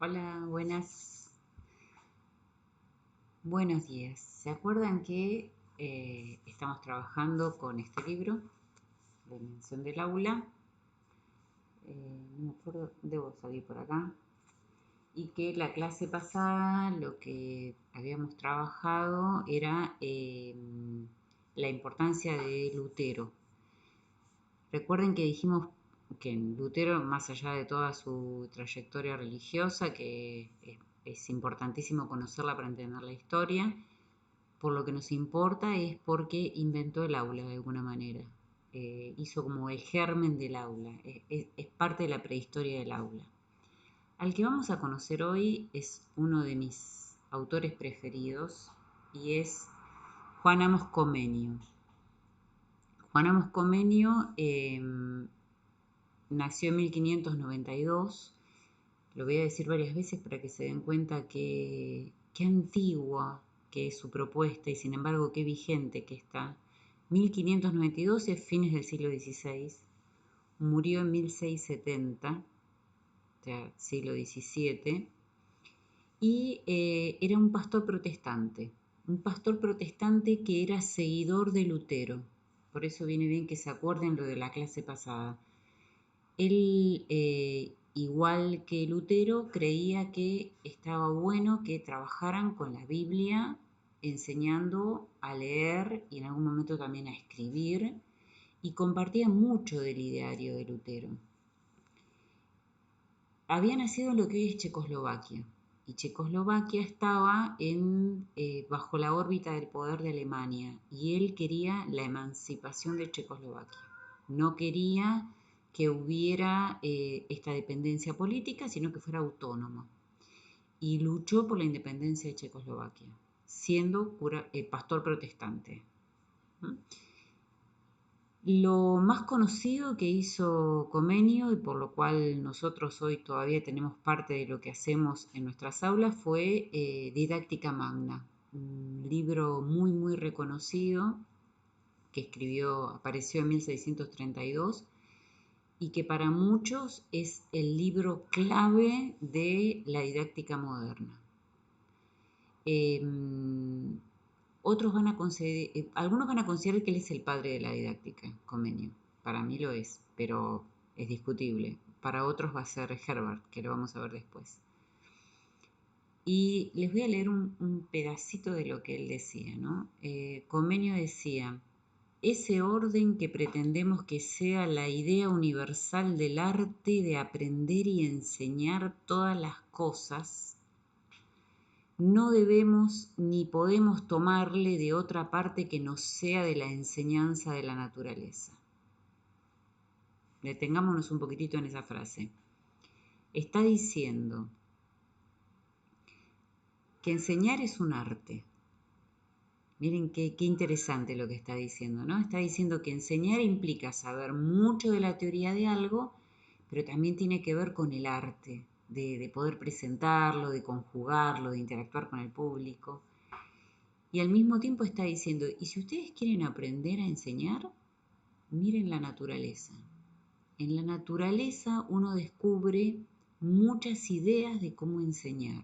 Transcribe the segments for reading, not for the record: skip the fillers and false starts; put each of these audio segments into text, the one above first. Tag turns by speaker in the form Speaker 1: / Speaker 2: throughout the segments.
Speaker 1: Hola, buenos días. ¿Se acuerdan que estamos trabajando con este libro, La Dimensión del Aula? No me acuerdo, debo salir por acá. Y que la clase pasada lo que habíamos trabajado era la importancia de Lutero. Recuerden que dijimos que Lutero, más allá de toda su trayectoria religiosa, que es importantísimo conocerla para entender la historia, por lo que nos importa es porque inventó el aula de alguna manera. Hizo como el germen del aula, es parte de la prehistoria del aula. Al que vamos a conocer hoy es uno de mis autores preferidos y es Juan Amos Comenio. Juan Amos Comenio nació en 1592. Lo voy a decir varias veces para que se den cuenta qué antigua que es su propuesta y sin embargo qué vigente que está. 1592 es fines del siglo XVI, murió en 1670, o sea, siglo XVII, y era un pastor protestante que era seguidor de Lutero. Por eso viene bien que se acuerden lo de la clase pasada. Él, igual que Lutero, creía que estaba bueno que trabajaran con la Biblia, enseñando a leer y en algún momento también a escribir, y compartía mucho del ideario de Lutero. Había nacido en lo que hoy es Checoslovaquia, y Checoslovaquia estaba bajo la órbita del poder de Alemania, y él quería la emancipación de Checoslovaquia. No quería que hubiera esta dependencia política, sino que fuera autónoma. Y luchó por la independencia de Checoslovaquia, siendo pastor protestante. ¿Mm? Lo más conocido que hizo Comenio y por lo cual nosotros hoy todavía tenemos parte de lo que hacemos en nuestras aulas fue Didáctica Magna, un libro muy reconocido que apareció en 1632 y que para muchos es el libro clave de la didáctica moderna. Algunos van a considerar que él es el padre de la didáctica, Comenio. Para mí lo es, pero es discutible. Para otros va a ser Herbert, que lo vamos a ver después. Y les voy a leer un pedacito de lo que él decía, ¿no? Comenio decía: ese orden que pretendemos que sea la idea universal del arte de aprender y enseñar todas las cosas, no debemos ni podemos tomarle de otra parte que no sea de la enseñanza de la naturaleza. Detengámonos un poquitito en esa frase. Está diciendo que enseñar es un arte. Miren qué interesante lo que está diciendo, ¿no? Está diciendo que enseñar implica saber mucho de la teoría de algo, pero también tiene que ver con el arte, de poder presentarlo, de conjugarlo, de interactuar con el público. Y al mismo tiempo está diciendo, y si ustedes quieren aprender a enseñar, miren la naturaleza. En la naturaleza uno descubre muchas ideas de cómo enseñar.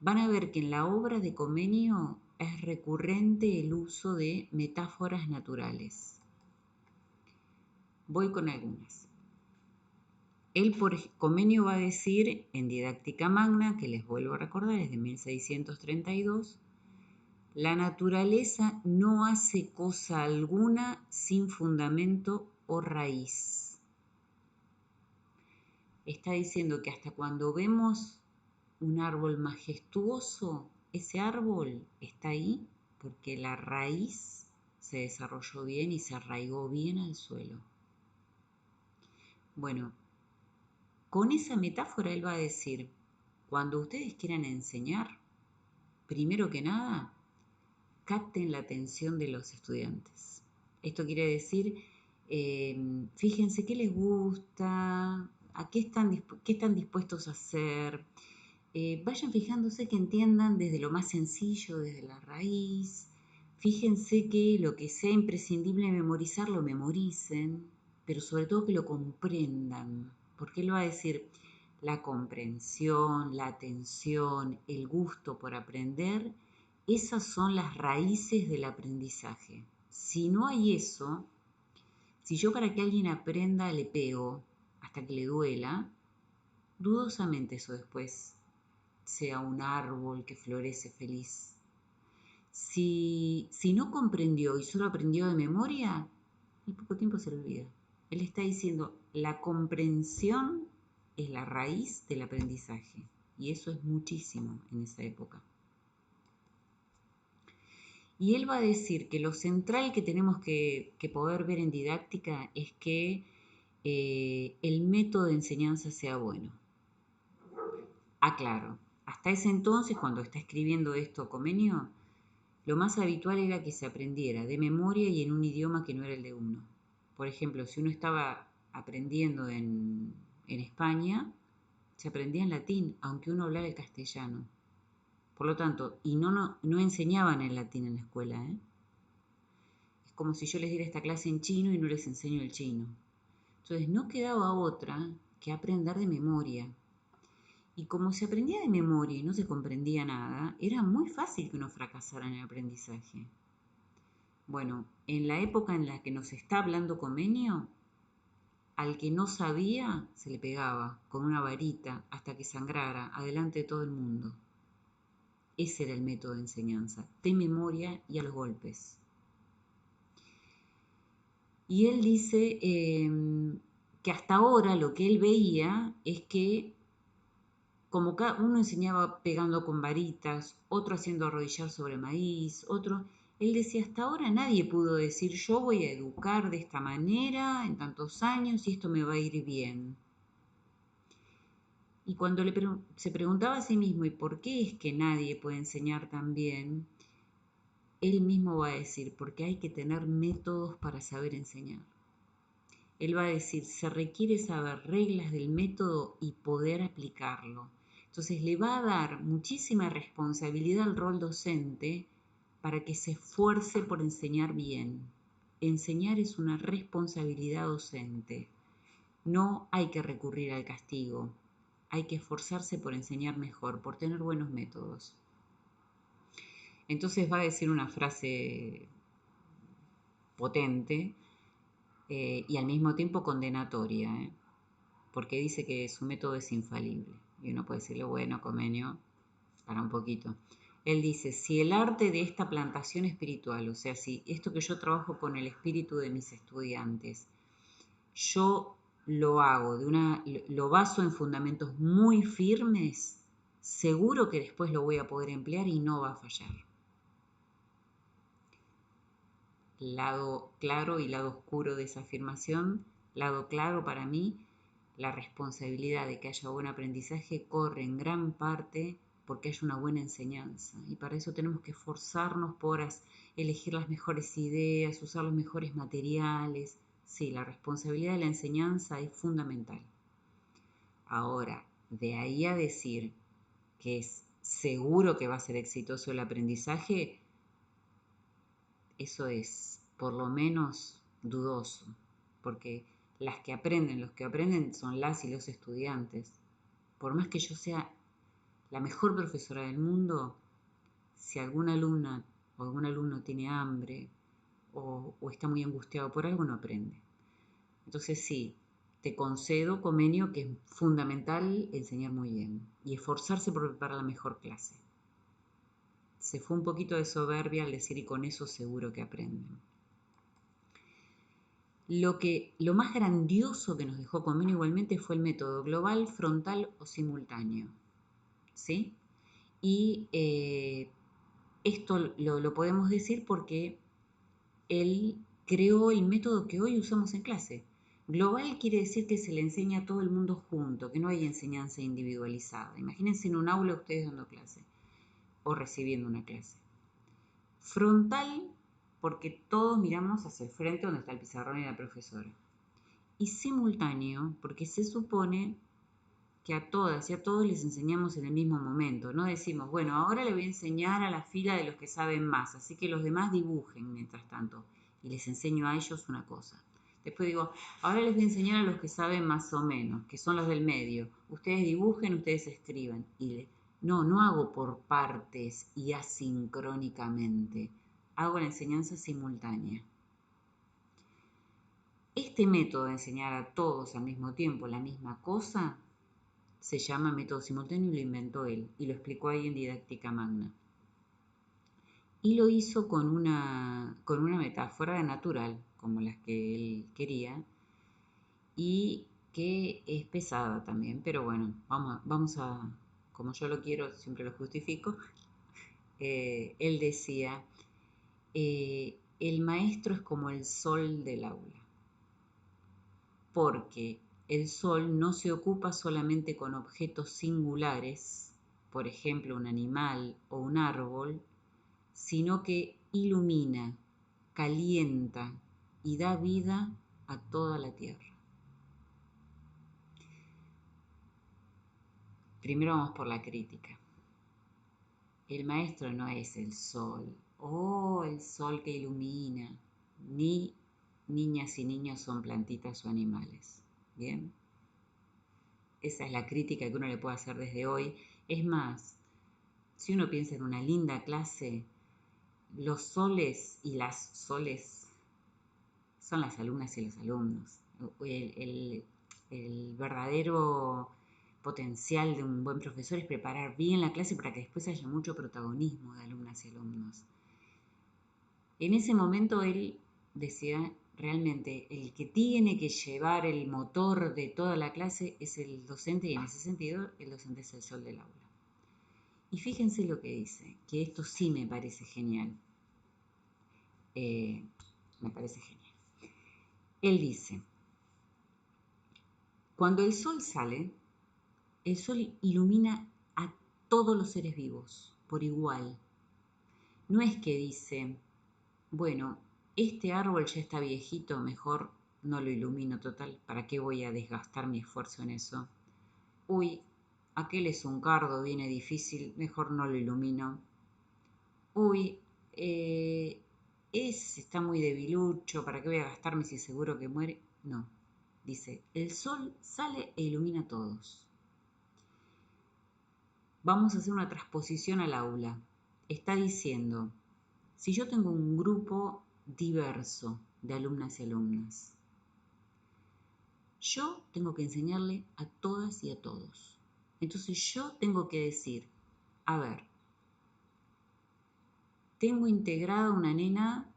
Speaker 1: Van a ver que en la obra de Comenio es recurrente el uso de metáforas naturales. Voy con algunas. Comenio va a decir en Didáctica Magna, que les vuelvo a recordar, es de 1632, la naturaleza no hace cosa alguna sin fundamento o raíz. Está diciendo que hasta cuando vemos un árbol majestuoso, ese árbol está ahí porque la raíz se desarrolló bien y se arraigó bien al suelo. Bueno, con esa metáfora él va a decir, cuando ustedes quieran enseñar, primero que nada, capten la atención de los estudiantes. Esto quiere decir, fíjense qué les gusta, qué están dispuestos a hacer. Vayan fijándose que entiendan desde lo más sencillo, desde la raíz. Fíjense que lo que sea imprescindible memorizar, lo memoricen, pero sobre todo que lo comprendan. Porque él va a decir, la comprensión, la atención, el gusto por aprender, esas son las raíces del aprendizaje. Si no hay eso, si yo para que alguien aprenda le pego hasta que le duela, dudosamente eso después sea un árbol que florece feliz. Si no comprendió y solo aprendió de memoria, en poco tiempo se le olvida. Él está diciendo, la comprensión es la raíz del aprendizaje. Y eso es muchísimo en esa época. Y él va a decir que lo central que tenemos que poder ver en didáctica es que el método de enseñanza sea bueno. Aclaro, hasta ese entonces, cuando está escribiendo esto Comenio, lo más habitual era que se aprendiera de memoria y en un idioma que no era el de uno. Por ejemplo, si uno estaba aprendiendo en España, se aprendía en latín, aunque uno hablara el castellano. Por lo tanto, y no enseñaban el latín en la escuela, ¿eh? Es como si yo les diera esta clase en chino y no les enseño el chino. Entonces, no quedaba otra que aprender de memoria. Y como se aprendía de memoria y no se comprendía nada, era muy fácil que uno fracasara en el aprendizaje. Bueno, en la época en la que nos está hablando Comenio, al que no sabía se le pegaba con una varita hasta que sangrara adelante de todo el mundo. Ese era el método de enseñanza, de memoria y a los golpes. Y él dice que hasta ahora lo que él veía es que como uno enseñaba pegando con varitas, otro haciendo arrodillar sobre maíz, otro... Él decía, hasta ahora nadie pudo decir, yo voy a educar de esta manera en tantos años y esto me va a ir bien. Y cuando se preguntaba a sí mismo, ¿y por qué es que nadie puede enseñar tan bien? Él mismo va a decir, porque hay que tener métodos para saber enseñar. Él va a decir, se requiere saber reglas del método y poder aplicarlo. Entonces le va a dar muchísima responsabilidad al rol docente para que se esfuerce por enseñar bien. Enseñar es una responsabilidad docente. No hay que recurrir al castigo. Hay que esforzarse por enseñar mejor, por tener buenos métodos. Entonces va a decir una frase potente y al mismo tiempo condenatoria, porque dice que su método es infalible. Y uno puede decirle, bueno, Comenio, para un poquito. Él dice, si el arte de esta plantación espiritual, o sea, si esto que yo trabajo con el espíritu de mis estudiantes, yo lo hago, lo baso en fundamentos muy firmes, seguro que después lo voy a poder emplear y no va a fallar. Lado claro y lado oscuro de esa afirmación. Lado claro para mí, la responsabilidad de que haya buen aprendizaje corre en gran parte porque haya una buena enseñanza. Y para eso tenemos que esforzarnos por elegir las mejores ideas, usar los mejores materiales. Sí, la responsabilidad de la enseñanza es fundamental. Ahora, de ahí a decir que es seguro que va a ser exitoso el aprendizaje, eso es por lo menos dudoso, porque los que aprenden son las y los estudiantes. Por más que yo sea la mejor profesora del mundo, si alguna alumna o algún alumno tiene hambre o está muy angustiado por algo, no aprende. Entonces sí, te concedo, Comenio, que es fundamental enseñar muy bien y esforzarse por preparar la mejor clase. Se fue un poquito de soberbia al decir y con eso seguro que aprenden. Lo más grandioso que nos dejó Comenio igualmente fue el método global, frontal o simultáneo. ¿Sí? Y esto lo podemos decir porque él creó el método que hoy usamos en clase. Global quiere decir que se le enseña a todo el mundo junto, que no hay enseñanza individualizada. Imagínense en un aula ustedes dando clase o recibiendo una clase. Frontal, porque todos miramos hacia el frente donde está el pizarrón y la profesora. Y simultáneo, porque se supone que a todas y a todos les enseñamos en el mismo momento. No decimos, bueno, ahora le voy a enseñar a la fila de los que saben más, así que los demás dibujen mientras tanto y les enseño a ellos una cosa. Después digo, ahora les voy a enseñar a los que saben más o menos, que son los del medio. Ustedes dibujen, ustedes escriban. No hago por partes y asincrónicamente. Hago la enseñanza simultánea. Este método de enseñar a todos al mismo tiempo la misma cosa se llama método simultáneo y lo inventó él y lo explicó ahí en Didáctica Magna. Y lo hizo con una metáfora natural, como las que él quería, y que es pesada también, pero bueno, vamos a, como yo lo quiero, siempre lo justifico. Él decía, el maestro es como el sol del aula, porque el sol no se ocupa solamente con objetos singulares, por ejemplo un animal o un árbol, sino que ilumina, calienta y da vida a toda la tierra. Primero vamos por la crítica. El maestro no es el sol, el sol que ilumina, ni niñas y niños son plantitas o animales. ¿Bien? Esa es la crítica que uno le puede hacer desde hoy. Es más, si uno piensa en una linda clase, los soles y las soles son las alumnas y los alumnos. El verdadero potencial de un buen profesor es preparar bien la clase para que después haya mucho protagonismo de alumnas y alumnos. En ese momento él decía, realmente el que tiene que llevar el motor de toda la clase es el docente, y en ese sentido el docente es el sol del aula. Y fíjense lo que dice, que esto sí me parece genial. Me parece genial. Él dice, cuando el sol sale, el sol ilumina a todos los seres vivos por igual. No es que dice, bueno, este árbol ya está viejito, mejor no lo ilumino total, ¿para qué voy a desgastar mi esfuerzo en eso? Uy, aquel es un cardo, viene difícil, mejor no lo ilumino. Uy, está muy debilucho, ¿para qué voy a gastarme si seguro que muere? No, dice, el sol sale e ilumina a todos. Vamos a hacer una transposición al aula. Está diciendo, si yo tengo un grupo diverso de alumnas y alumnas, yo tengo que enseñarle a todas y a todos. Entonces yo tengo que decir, a ver, tengo integrada una nena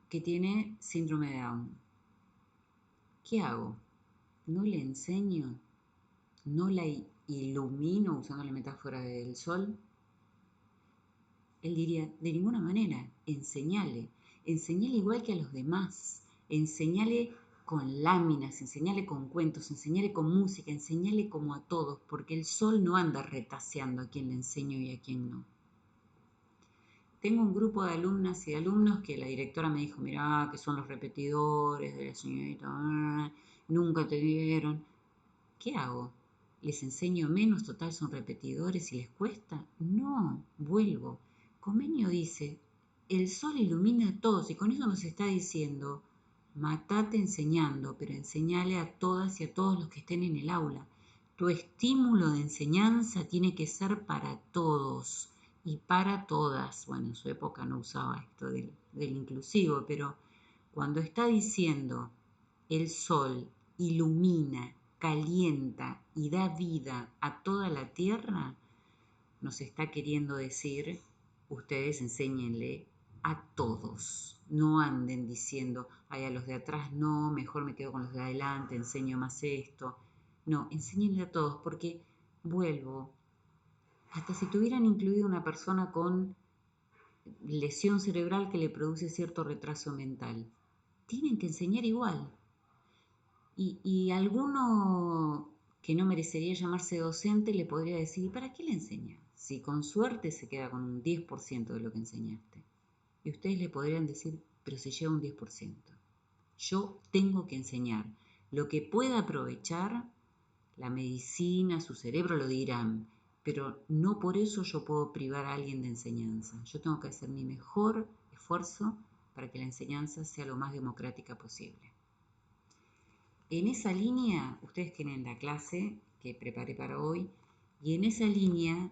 Speaker 1: que tiene síndrome de Down. ¿Qué hago? ¿No le enseño? ¿No la ilumino usando la metáfora del sol? Él diría, de ninguna manera, enseñale igual que a los demás, enseñale con láminas, enseñale con cuentos, enseñale con música, enseñale como a todos, porque el sol no anda retaseando a quién le enseño y a quién no. Tengo un grupo de alumnas y de alumnos que la directora me dijo, mirá, que son los repetidores de la señorita, nunca te vieron. ¿Qué hago? ¿Les enseño menos? Total, son repetidores y les cuesta. No, vuelvo. Comenio dice, el sol ilumina a todos y con eso nos está diciendo, matate enseñando, pero enseñale a todas y a todos los que estén en el aula. Tu estímulo de enseñanza tiene que ser para todos y para todas. Bueno, en su época no usaba esto del inclusivo, pero cuando está diciendo el sol ilumina, calienta y da vida a toda la tierra, nos está queriendo decir, ustedes enséñenle a todos. No anden diciendo, ay, a los de atrás no, mejor me quedo con los de adelante, enseño más esto. No, enséñenle a todos, porque vuelvo, hasta si tuvieran incluido una persona con lesión cerebral que le produce cierto retraso mental, tienen que enseñar igual. Y alguno que no merecería llamarse docente le podría decir, ¿y para qué le enseña? Si con suerte se queda con un 10% de lo que enseñaste. Y ustedes le podrían decir, pero se lleva un 10%. Yo tengo que enseñar. Lo que pueda aprovechar, la medicina, su cerebro lo dirán, pero no por eso yo puedo privar a alguien de enseñanza. Yo tengo que hacer mi mejor esfuerzo para que la enseñanza sea lo más democrática posible. En esa línea, ustedes tienen la clase que preparé para hoy, y en esa línea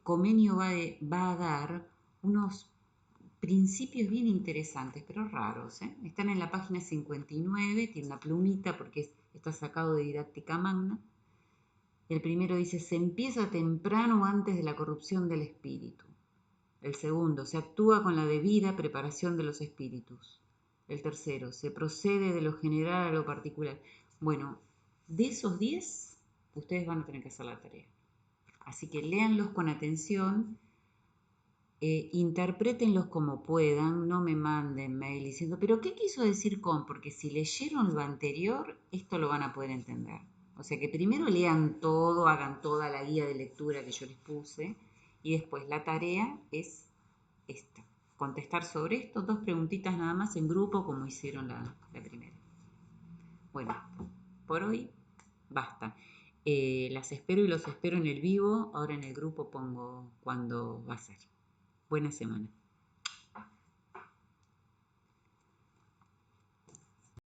Speaker 1: Comenio va a dar unos principios bien interesantes, pero raros. Están en la página 59, tiene una plumita porque está sacado de Didáctica Magna. El primero dice, se empieza temprano antes de la corrupción del espíritu. El segundo, se actúa con la debida preparación de los espíritus. El tercero, se procede de lo general a lo particular. Bueno, de esos 10, ustedes van a tener que hacer la tarea. Así que léanlos con atención, interprétenlos como puedan, no me manden mail diciendo, pero ¿qué quiso decir con? Porque si leyeron lo anterior, esto lo van a poder entender. O sea que primero lean todo, hagan toda la guía de lectura que yo les puse, y después la tarea es esta, contestar sobre esto, 2 preguntitas nada más en grupo como hicieron la primera. Bueno, por hoy basta. Las espero y los espero en el vivo. Ahora en el grupo pongo cuándo va a ser. Buena semana.